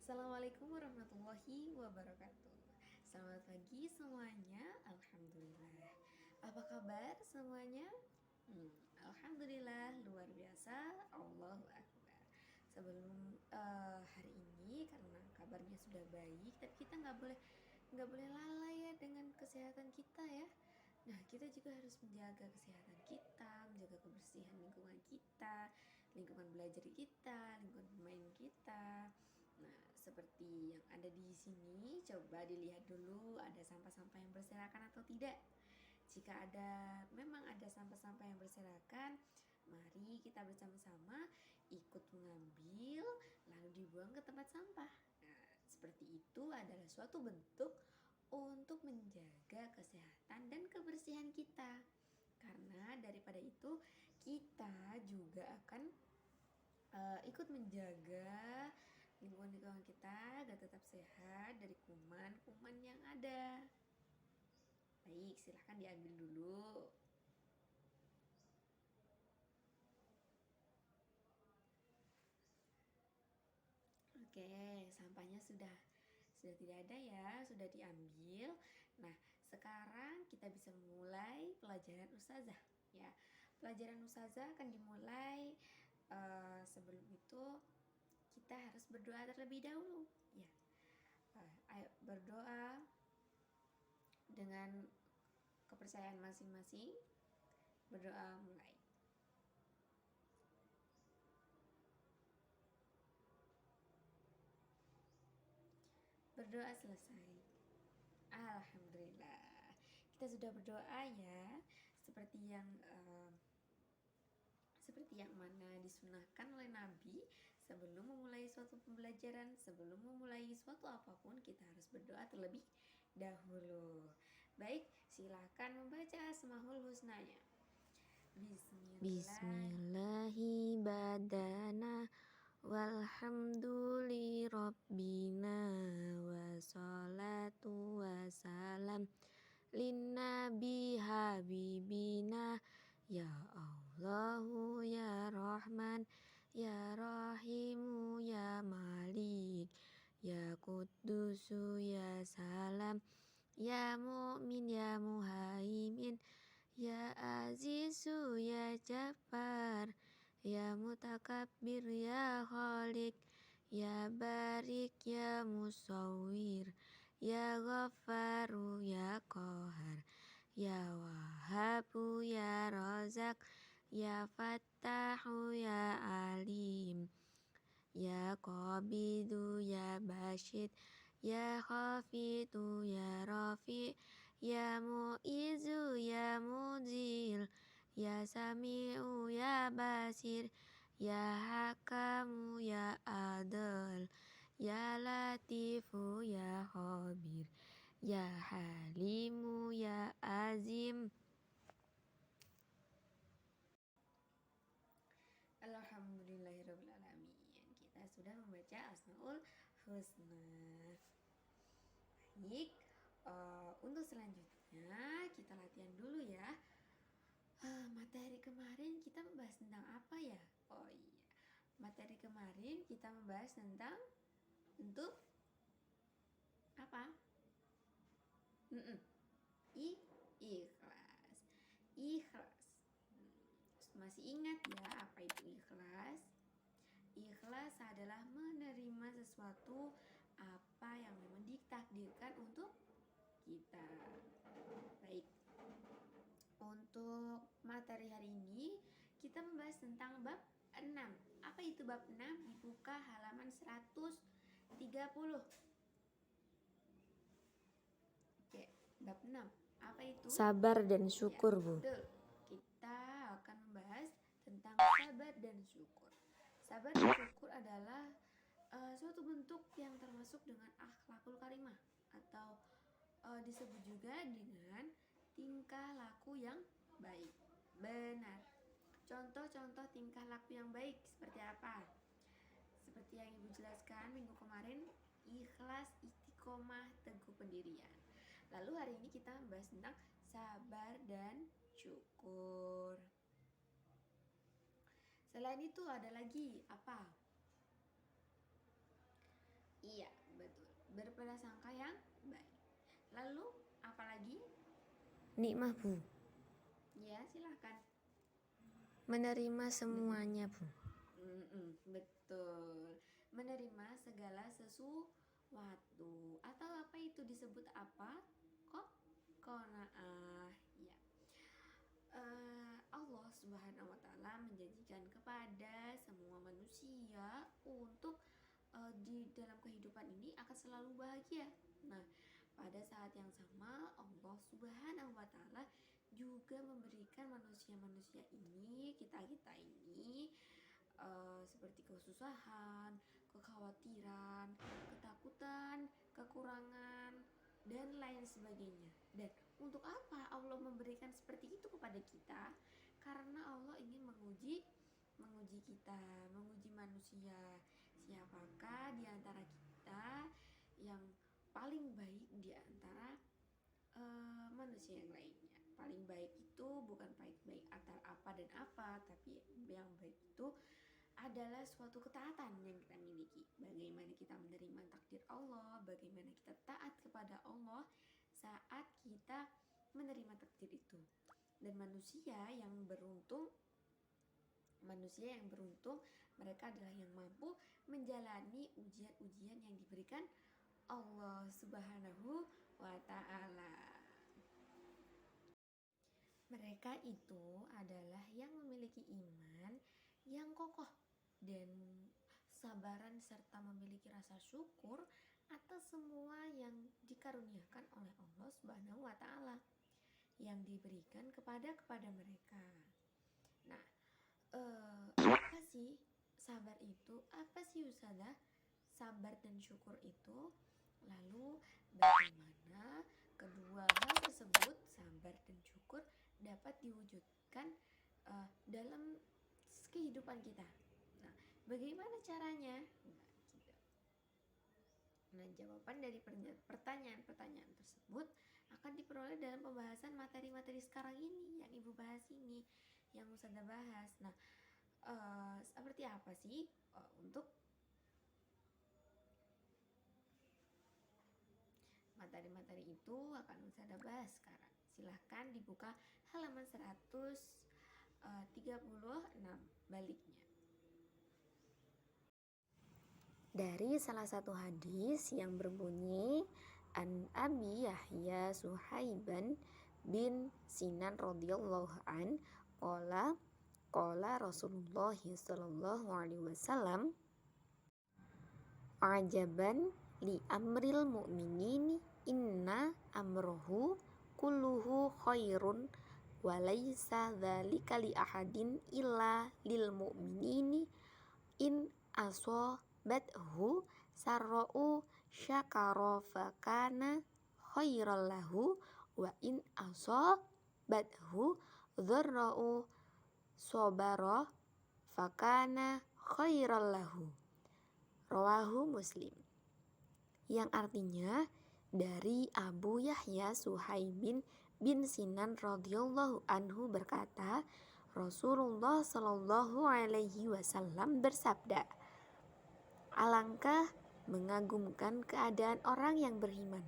Assalamualaikum warahmatullahi wabarakatuh. Selamat pagi semuanya. Alhamdulillah. Apa kabar semuanya? Alhamdulillah luar biasa. Allahu Akbar. Sebelum hari ini, karena kabarnya sudah baik, tapi kita nggak boleh lalai ya dengan kesehatan kita ya. Nah, kita juga harus menjaga kesehatan kita, menjaga kebersihan lingkungan kita, lingkungan belajar kita, lingkungan bermain kita. Nah, seperti yang ada di sini, coba dilihat dulu ada sampah-sampah yang berserakan atau tidak. Jika memang ada sampah-sampah yang berserakan, mari kita bersama-sama ikut mengambil lalu dibuang ke tempat sampah. Nah, seperti itu adalah suatu bentuk untuk menjaga kesehatan dan kebersihan kita. Karena daripada itu kita juga akan ikut menjaga lingkungan kita agar tetap sehat dari kuman-kuman yang ada. Baik, silahkan diambil dulu. Oke, sampahnya sudah tidak ada ya, sudah diambil. Nah, sekarang kita bisa memulai pelajaran ustazah ya. Pelajaran ustazah akan dimulai. Sebelum itu kita harus berdoa terlebih dahulu ya. Ayo berdoa dengan kepercayaan masing-masing. Berdoa mulai. Berdoa selesai. Alhamdulillah. Kita sudah berdoa ya, seperti yang mana disunahkan oleh Nabi. Sebelum memulai suatu pembelajaran, sebelum memulai suatu apapun, kita harus berdoa terlebih dahulu. Baik, silakan membaca Asmaul Husnanya. Bismillahi badana walhamduli rabbina wassalatu wassalam linnabi habibina ya Allahu ya Rahman ya Rahimu ya Malik ya Qudusu ya Salam ya Mu'min ya Muhaimin ya Azizu ya Jabbar ya Mutakabbir ya Khalik ya Barik ya Musawwir ya Ghaffaru ya Qahar ya Wahhabu ya Razak ya Fattahu ya Alim ya Qabidu ya Bashid ya Khafidu ya Rafi ya Mu'izu ya Muzil ya Sami'u ya Basir ya Hakamu ya Adil ya Latifu ya Khabir ya Halimu ya Azim. Alhamdulillahirrahmanirrahim. Kita sudah membaca Asmaul Husna. Baik, untuk selanjutnya kita latihan dulu ya. Materi kemarin kita membahas tentang apa ya? Oh iya, materi kemarin kita membahas tentang bentuk apa? Ikhlas. Masih ingat ya apa itu ikhlas? Ikhlas adalah menerima sesuatu apa yang memang ditakdirkan untuk kita. Baik, untuk materi hari ini kita membahas tentang bab 6. Apa itu bab 6? Dibuka halaman 130. Oke, bab 6. Apa itu? Sabar dan syukur, Bu. Betul. Kita akan membahas tentang sabar dan syukur. Sabar dan syukur adalah suatu bentuk yang termasuk dengan akhlakul karimah atau disebut juga dengan tingkah laku yang baik. Benar. Contoh-contoh tingkah laku yang baik seperti apa? Seperti yang Ibu jelaskan minggu kemarin, ikhlas, istiqomah, teguh pendirian. Lalu hari ini kita membahas tentang sabar dan syukur. Selain itu ada lagi apa? Iya, berprasangka yang baik. Lalu apalagi? Nikmah Bu. Ya, silahkan. Menerima semuanya Bu. Betul. Menerima segala sesuatu. Atau apa itu disebut apa? Qanaah. Ya. Allah Subhanahu wa taala menjanjikan kepada semua manusia untuk di dalam kehidupan ini akan selalu bahagia. Nah, pada saat yang sama Allah Subhanahu wa taala juga memberikan manusia-manusia ini, kita-kita ini seperti kesusahan, kekhawatiran, ketakutan, kekurangan, dan lain sebagainya. Dan untuk apa Allah memberikan seperti itu kepada kita? Karena Allah ingin menguji kita, menguji manusia. Siapakah di antara kita yang paling baik di antara manusia yang lainnya? Paling baik itu bukan baik antara apa dan apa, tapi yang baik itu adalah suatu ketaatan yang kita miliki. Bagaimana kita menerima takdir Allah, bagaimana kita taat kepada Allah saat kita menerima takdir itu. Dan manusia yang beruntung, mereka adalah yang mampu menjalani ujian-ujian yang diberikan Allah Subhanahu wa taala. Mereka itu adalah yang memiliki iman yang kokoh dan sabaran serta memiliki rasa syukur atas semua yang dikaruniakan oleh Allah Subhanahu wa taala yang diberikan kepada mereka. Nah, apa sih sabar itu? Apa sih Ustazah sabar dan syukur itu? Lalu bagaimana kedua hal tersebut, sabar dan syukur, dapat diwujudkan dalam kehidupan kita? Nah, bagaimana caranya? Nah, jawaban dari pertanyaan-pertanyaan tersebut akan diperoleh dalam pembahasan materi-materi sekarang ini yang Ibu bahas ini, yang Ustazah bahas. Nah, seperti apa sih untuk materi-materi itu akan Ustazah bahas sekarang. Silahkan dibuka halaman 136 baliknya. Dari salah satu hadis yang berbunyi An Abi Yahya Suhaiban bin Sinan radhiyallahu an qala Rasulullah sallallahu alaihi wasallam ajaban li amril mu'minin inna amrohu kulluhu khairun wa laysa dzalika li ahadin illa lil mu'minini in asobathu sarra'u syakara fakana khairal lahu wa in asobathu dharra'u sobara fakana khairal lahu. Rawahu Muslim. Yang artinya dari Abu Yahya Suhaibin bin Sinan radhiyallahu anhu berkata, Rasulullah Shallallahu alaihi wasallam bersabda, alangkah mengagumkan keadaan orang yang beriman,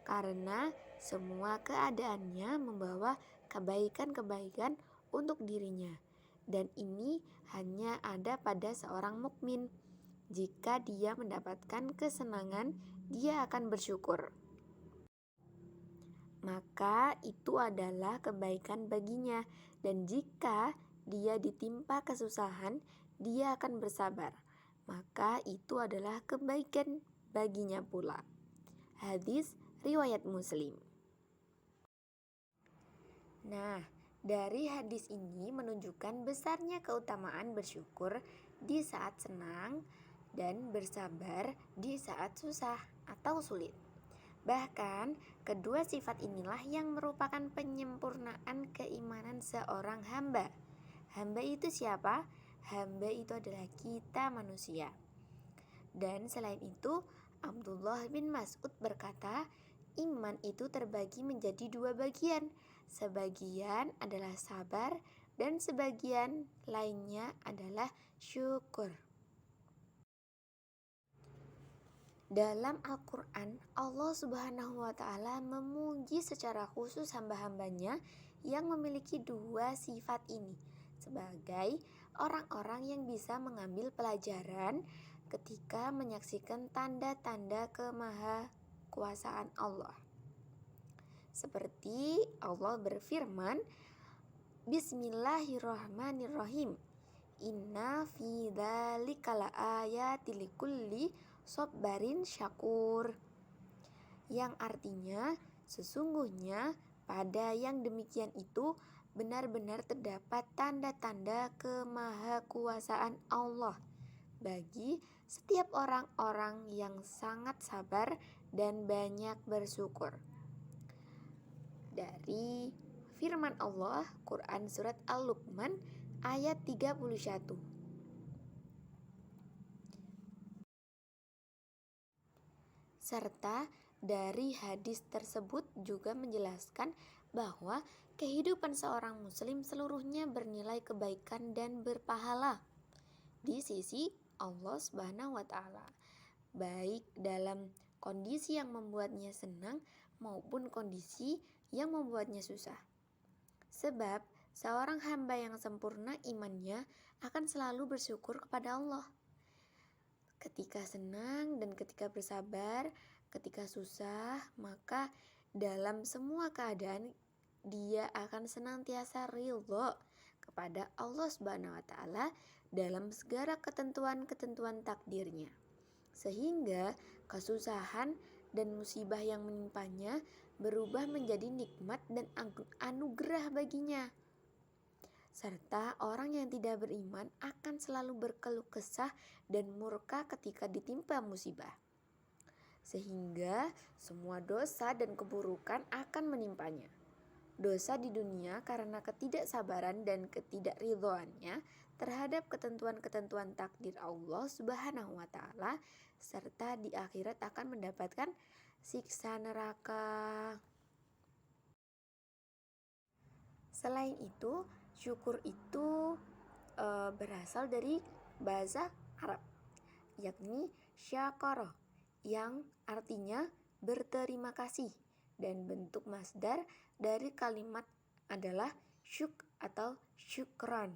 karena semua keadaannya membawa kebaikan-kebaikan untuk dirinya, dan ini hanya ada pada seorang mukmin. Jika dia mendapatkan kesenangan, dia akan bersyukur, maka itu adalah kebaikan baginya. Dan jika dia ditimpa kesusahan, dia akan bersabar, maka itu adalah kebaikan baginya pula. Hadis riwayat Muslim. Nah, dari hadis ini menunjukkan besarnya keutamaan bersyukur di saat senang dan bersabar di saat susah atau sulit. Bahkan, kedua sifat inilah yang merupakan penyempurnaan keimanan seorang hamba. Hamba itu siapa? Hamba itu adalah kita manusia. Dan selain itu, Abdullah bin Mas'ud berkata, iman itu terbagi menjadi dua bagian. Sebagian adalah sabar dan sebagian lainnya adalah syukur. Dalam Al-Quran, Allah Subhanahu wa Ta'ala memuji secara khusus hamba-hambanya yang memiliki dua sifat ini sebagai orang-orang yang bisa mengambil pelajaran ketika menyaksikan tanda-tanda kemahakuasaan Allah. Seperti Allah berfirman, Bismillahirrahmanirrahim. Inna fi dzalika laayatil likulli sabarin syakur. Yang artinya sesungguhnya pada yang demikian itu benar-benar terdapat tanda-tanda kemahakuasaan Allah bagi setiap orang-orang yang sangat sabar dan banyak bersyukur. Dari firman Allah, Quran Surat Al-Luqman ayat 31. Serta dari hadis tersebut juga menjelaskan bahwa kehidupan seorang muslim seluruhnya bernilai kebaikan dan berpahala di sisi Allah Subhanahu wa Ta'ala, baik dalam kondisi yang membuatnya senang maupun kondisi yang membuatnya susah. Sebab seorang hamba yang sempurna imannya akan selalu bersyukur kepada Allah. Ketika senang dan ketika bersabar, ketika susah, maka dalam semua keadaan dia akan senantiasa ridho kepada Allah Subhanahu wa Ta'ala dalam segala ketentuan-ketentuan takdirnya. Sehingga kesusahan dan musibah yang menimpanya berubah menjadi nikmat dan anugerah baginya. Serta orang yang tidak beriman akan selalu berkeluh kesah dan murka ketika ditimpa musibah. Sehingga semua dosa dan keburukan akan menimpanya. Dosa di dunia karena ketidaksabaran dan ketidakridhoannya terhadap ketentuan-ketentuan takdir Allah Subhanahu wa Ta'ala, serta di akhirat akan mendapatkan siksa neraka. Selain itu, syukur itu berasal dari bahasa Arab, yakni syakara, yang artinya berterima kasih, dan bentuk masdar dari kalimat adalah syuk atau syukran,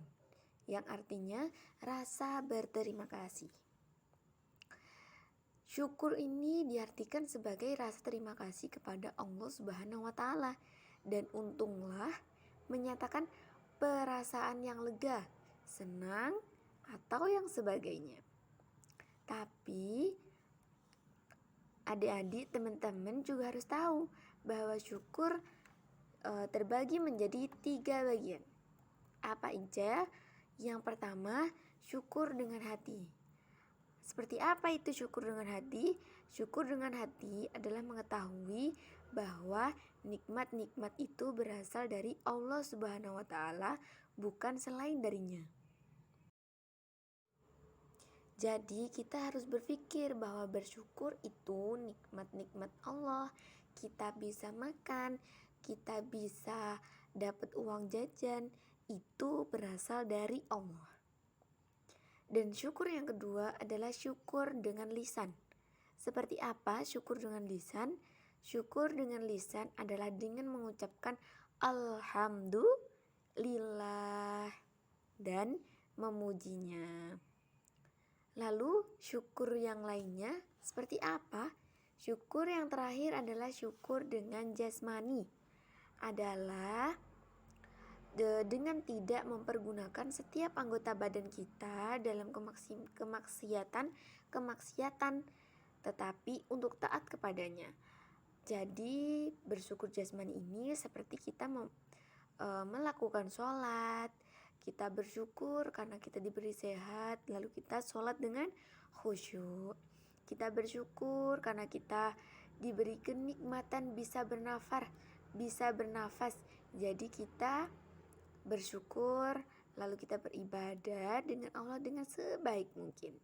yang artinya rasa berterima kasih. Syukur ini diartikan sebagai rasa terima kasih kepada Allah Subhanahu wa Ta'ala, dan untunglah menyatakan perasaan yang lega, senang, atau yang sebagainya. Tapi adik-adik, teman-teman juga harus tahu bahwa syukur terbagi menjadi 3 bagian. Apa aja? Yang pertama, syukur dengan hati. Seperti apa itu syukur dengan hati? Syukur dengan hati adalah mengetahui bahwa nikmat-nikmat itu berasal dari Allah Subhanahu wa Ta'ala, bukan selain darinya. Jadi kita harus berpikir bahwa bersyukur itu nikmat-nikmat Allah. Kita bisa makan, kita bisa dapat uang jajan, itu berasal dari Allah. Dan syukur yang kedua adalah syukur dengan lisan. Seperti apa syukur dengan lisan? Syukur dengan lisan adalah dengan mengucapkan Alhamdulillah dan memujinya. Lalu syukur yang lainnya seperti apa? Syukur yang terakhir adalah syukur dengan jasmani. Adalah dengan tidak mempergunakan setiap anggota badan kita dalam kemaksiatan, tetapi untuk taat kepadanya. Jadi bersyukur jasmani ini seperti kita melakukan sholat. Kita bersyukur karena kita diberi sehat, lalu kita sholat dengan khusyuk. Kita bersyukur karena kita diberi kenikmatan bisa bernafas. Jadi kita bersyukur, lalu kita beribadah dengan Allah dengan sebaik mungkin.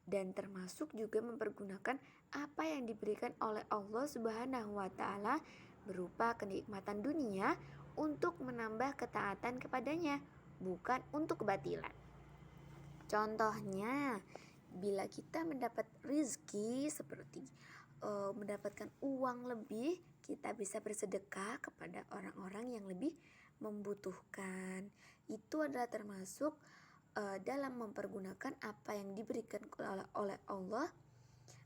Dan termasuk juga mempergunakan apa yang diberikan oleh Allah Subhanahu wa Ta'ala berupa kenikmatan dunia untuk menambah ketaatan kepadanya, bukan untuk kebatilan. Contohnya, bila kita mendapat rezeki seperti mendapatkan uang lebih, kita bisa bersedekah kepada orang-orang yang lebih membutuhkan. Itu adalah termasuk dalam mempergunakan apa yang diberikan oleh Allah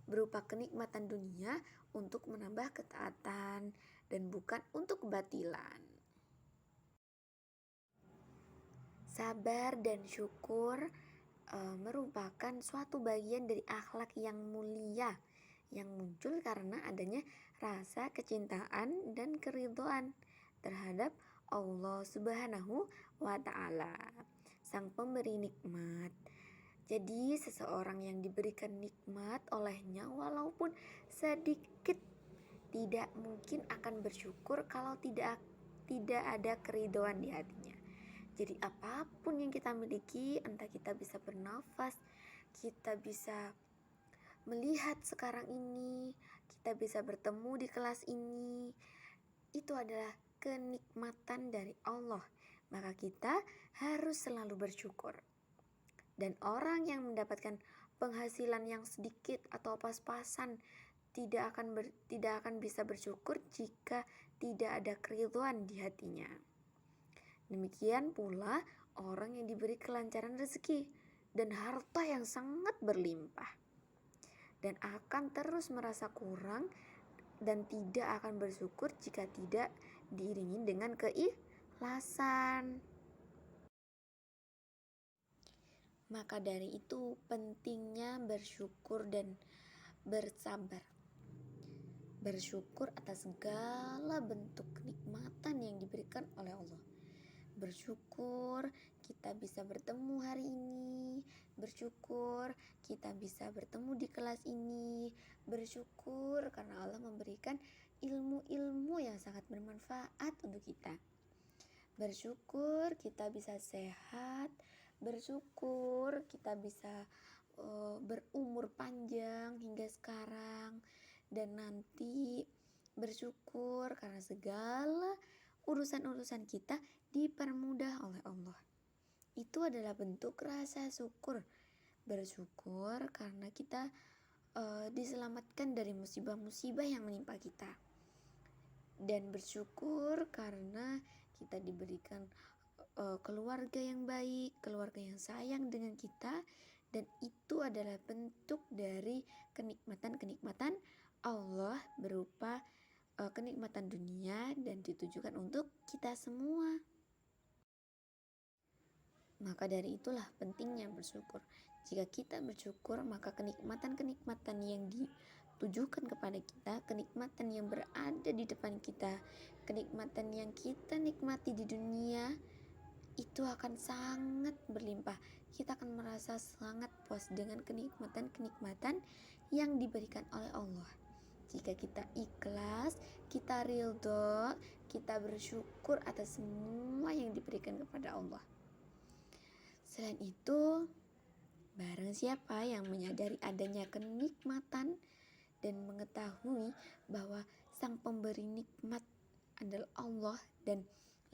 berupa kenikmatan dunia untuk menambah ketaatan dan bukan untuk kebatilan. Sabar dan syukur merupakan suatu bagian dari akhlak yang mulia yang muncul karena adanya rasa kecintaan dan keridhaan terhadap Allah Subhanahu wa Ta'ala, Sang Pemberi nikmat. Jadi, seseorang yang diberikan nikmat olehnya, walaupun sedikit, tidak mungkin akan bersyukur kalau tidak ada keridhaan di hatinya. Jadi apapun yang kita miliki, entah kita bisa bernafas, kita bisa melihat sekarang ini, kita bisa bertemu di kelas ini, itu adalah kenikmatan dari Allah. Maka kita harus selalu bersyukur. Dan orang yang mendapatkan penghasilan yang sedikit atau pas-pasan tidak akan bisa bersyukur jika tidak ada keridhaan di hatinya. Demikian pula orang yang diberi kelancaran rezeki dan harta yang sangat berlimpah dan akan terus merasa kurang dan tidak akan bersyukur jika tidak diiringi dengan keikhlasan. Maka dari itu pentingnya bersyukur dan bersabar. Bersyukur atas segala bentuk kenikmatan yang diberikan oleh Allah. Bersyukur kita bisa bertemu hari ini, bersyukur kita bisa bertemu di kelas ini, bersyukur karena Allah memberikan ilmu-ilmu yang sangat bermanfaat untuk kita. Bersyukur kita bisa sehat, bersyukur kita bisa berumur panjang hingga sekarang, dan nanti bersyukur karena segala urusan-urusan kita dipermudah oleh Allah. Itu adalah bentuk rasa syukur. Bersyukur karena kita diselamatkan dari musibah-musibah yang menimpa kita. Dan bersyukur karena kita diberikan keluarga yang baik, keluarga yang sayang dengan kita, dan itu adalah bentuk dari kenikmatan-kenikmatan Allah berupa kenikmatan dunia dan ditujukan untuk kita semua. Maka dari itulah pentingnya bersyukur. Jika kita bersyukur, maka kenikmatan-kenikmatan yang ditujukan kepada kita, kenikmatan yang berada di depan kita, kenikmatan yang kita nikmati di dunia, itu akan sangat berlimpah. Kita akan merasa sangat puas dengan kenikmatan-kenikmatan yang diberikan oleh Allah. Jika kita ikhlas, kita ridho, kita bersyukur atas semua yang diberikan kepada Allah. Selain itu, barang siapa yang menyadari adanya kenikmatan dan mengetahui bahwa Sang Pemberi nikmat adalah Allah dan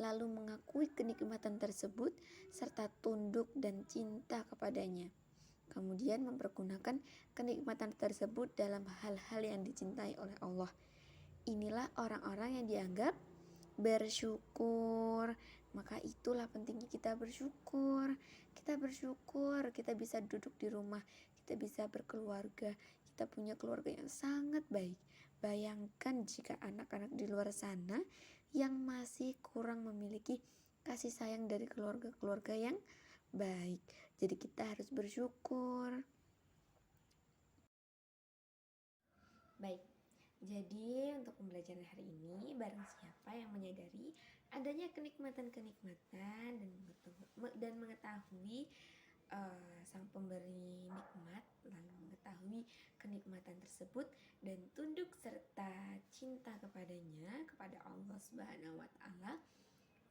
lalu mengakui kenikmatan tersebut serta tunduk dan cinta kepadanya, kemudian mempergunakan kenikmatan tersebut dalam hal-hal yang dicintai oleh Allah, inilah orang-orang yang dianggap bersyukur. Maka itulah pentingnya kita bersyukur. Kita bersyukur kita bisa duduk di rumah, kita bisa berkeluarga, kita punya keluarga yang sangat baik. Bayangkan jika anak-anak di luar sana yang masih kurang memiliki kasih sayang dari keluarga-keluarga yang baik. Jadi kita harus bersyukur. Baik, jadi untuk pembelajaran hari ini, barang siapa yang menyadari adanya kenikmatan-kenikmatan dan mengetahui Sang Pemberi nikmat, lalu mengetahui kenikmatan tersebut dan tunduk serta cinta kepadanya, kepada Allah Subhanahu wa Ta'ala,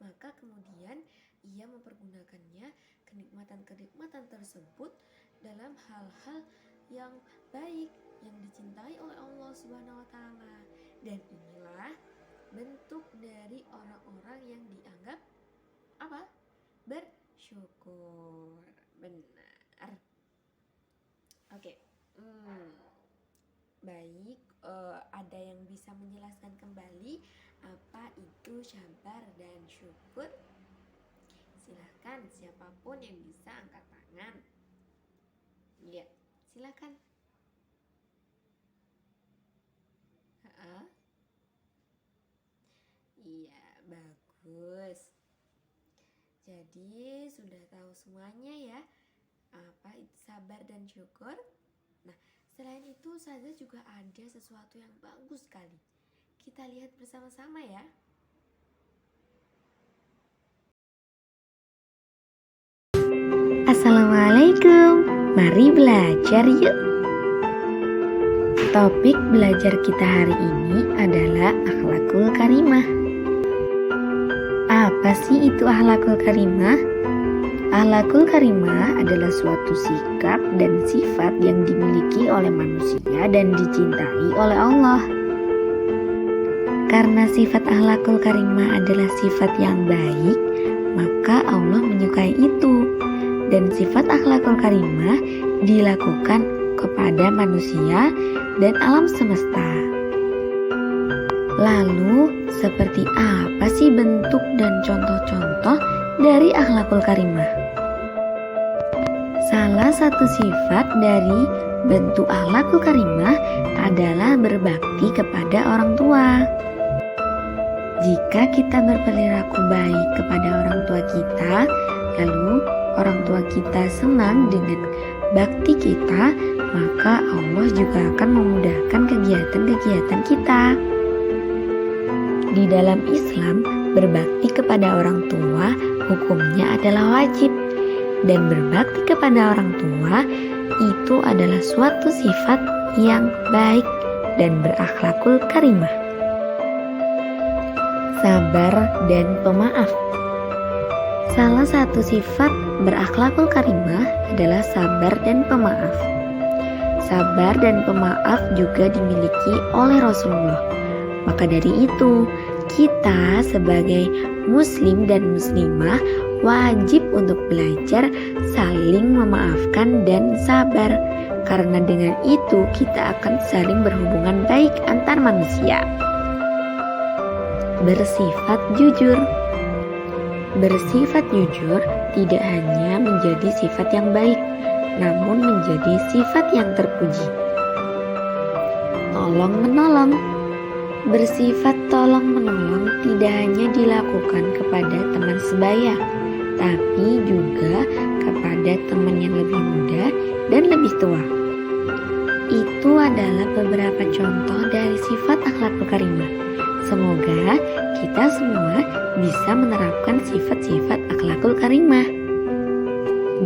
maka kemudian ia mempergunakannya kenikmatan-kenikmatan tersebut dalam hal-hal yang baik yang dicintai oleh Allah Subhanahu wa Ta'ala. Dan inilah bentuk dari orang-orang yang dianggap bersyukur. Benar. Oke. Hmm, baik, ada yang bisa menjelaskan kembali apa itu sabar dan syukur? Silahkan, siapapun yang bisa angkat tangan. Ya, silakan. Ha-ha. Iya, bagus. Jadi sudah tahu semuanya ya apa itu sabar dan syukur. Nah, selain itu Ustazah juga ada sesuatu yang bagus sekali. Kita lihat bersama-sama ya. Assalamualaikum, mari belajar yuk. Topik belajar kita hari ini adalah akhlakul karimah. Apa sih itu akhlakul karimah? Akhlakul karimah adalah suatu sikap dan sifat yang dimiliki oleh manusia dan dicintai oleh Allah. Karena sifat akhlakul karimah adalah sifat yang baik, maka Allah menyukai itu. Dan sifat akhlakul karimah dilakukan kepada manusia dan alam semesta. Lalu, seperti apa sih bentuk dan contoh-contoh dari akhlakul karimah? Salah satu sifat dari bentuk akhlakul karimah adalah berbakti kepada orang tua. Jika kita berperilaku baik kepada orang tua kita, lalu orang tua kita senang dengan bakti kita, maka Allah juga akan memudahkan kegiatan-kegiatan kita. Di dalam Islam, berbakti kepada orang tua hukumnya adalah wajib, dan berbakti kepada orang tua itu adalah suatu sifat yang baik dan berakhlakul karimah. Sabar dan pemaaf. Salah satu sifat berakhlakul karimah adalah sabar dan pemaaf. Sabar dan pemaaf juga dimiliki oleh Rasulullah. Maka dari itu, kita sebagai muslim dan muslimah wajib untuk belajar saling memaafkan dan sabar. Karena dengan itu kita akan saling berhubungan baik antar manusia. Bersifat jujur. Bersifat jujur tidak hanya menjadi sifat yang baik, namun menjadi sifat yang terpuji. Tolong menolong. Bersifat tolong menolong tidak hanya dilakukan kepada teman sebaya, tapi juga kepada teman yang lebih muda dan lebih tua. Itu adalah beberapa contoh dari sifat akhlakul karimah. Semoga kita semua bisa menerapkan sifat-sifat akhlakul karimah.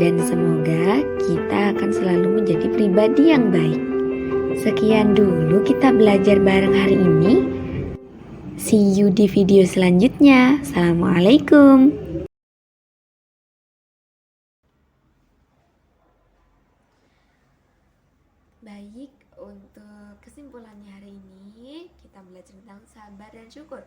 Dan semoga kita akan selalu menjadi pribadi yang baik. Sekian dulu kita belajar bareng hari ini. See you di video selanjutnya. Assalamualaikum. Baik, untuk kesimpulannya hari ini kita belajar tentang sabar dan syukur.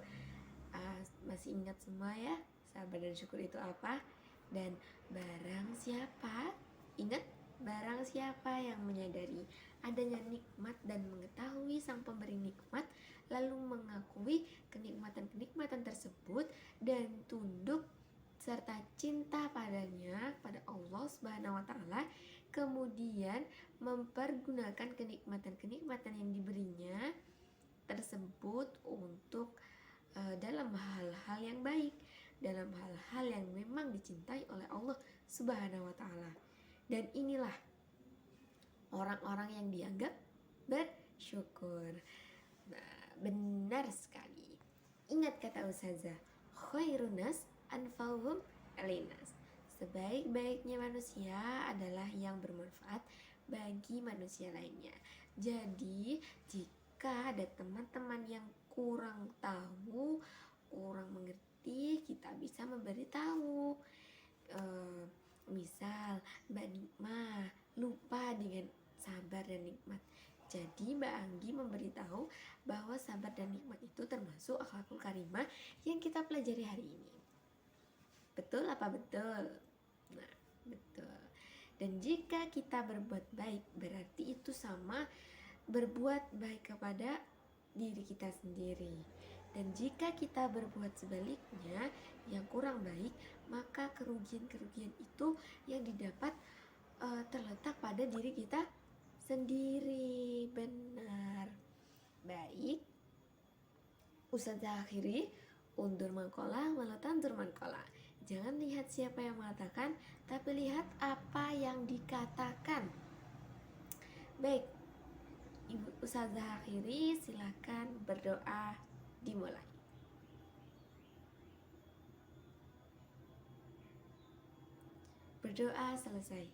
Masih ingat semua ya, sabar dan syukur itu apa? Dan barang siapa, ingat, barang siapa yang menyadari adanya nikmat dan mengetahui sang pemberi nikmat, lalu mengakui kenikmatan-kenikmatan tersebut dan tunduk serta cinta padanya, pada Allah Subhanahu wa taala, kemudian mempergunakan kenikmatan-kenikmatan yang diberinya tersebut untuk dalam hal-hal yang baik, dalam hal-hal yang memang dicintai oleh Allah Subhanahu wa taala. Dan inilah orang-orang yang dianggap bersyukur. Nah, benar sekali. Ingat kata Ustazah, khairunas anfa'uhum linas. Sebaik-baiknya manusia adalah yang bermanfaat bagi manusia lainnya. Jadi, jika ada teman-teman yang kurang tahu, kurang mengerti, kita bisa memberitahu. Misal Mbak Nikmah lupa dengan sabar dan nikmat. Jadi Mbak Anggi memberitahu bahwa sabar dan nikmat itu termasuk akhlakul karimah yang kita pelajari hari ini. Betul apa betul? Nah, betul. Dan jika kita berbuat baik, berarti itu sama berbuat baik kepada diri kita sendiri. Dan jika kita berbuat sebaliknya, yang kurang baik, maka kerugian-kerugian itu yang didapat terletak pada diri kita sendiri. Benar. Baik, Ustazah akhiri undur mangkola tantur mangkola. Jangan lihat siapa yang mengatakan, tapi lihat apa yang dikatakan. Baik, Ibu Ustazah akhiri, silakan berdoa dimulai. Berdoa selesai.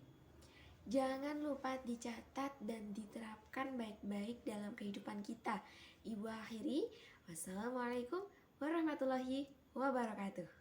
Jangan lupa dicatat dan diterapkan baik-baik dalam kehidupan kita. Ibu akhiri, wassalamualaikum warahmatullahi wabarakatuh.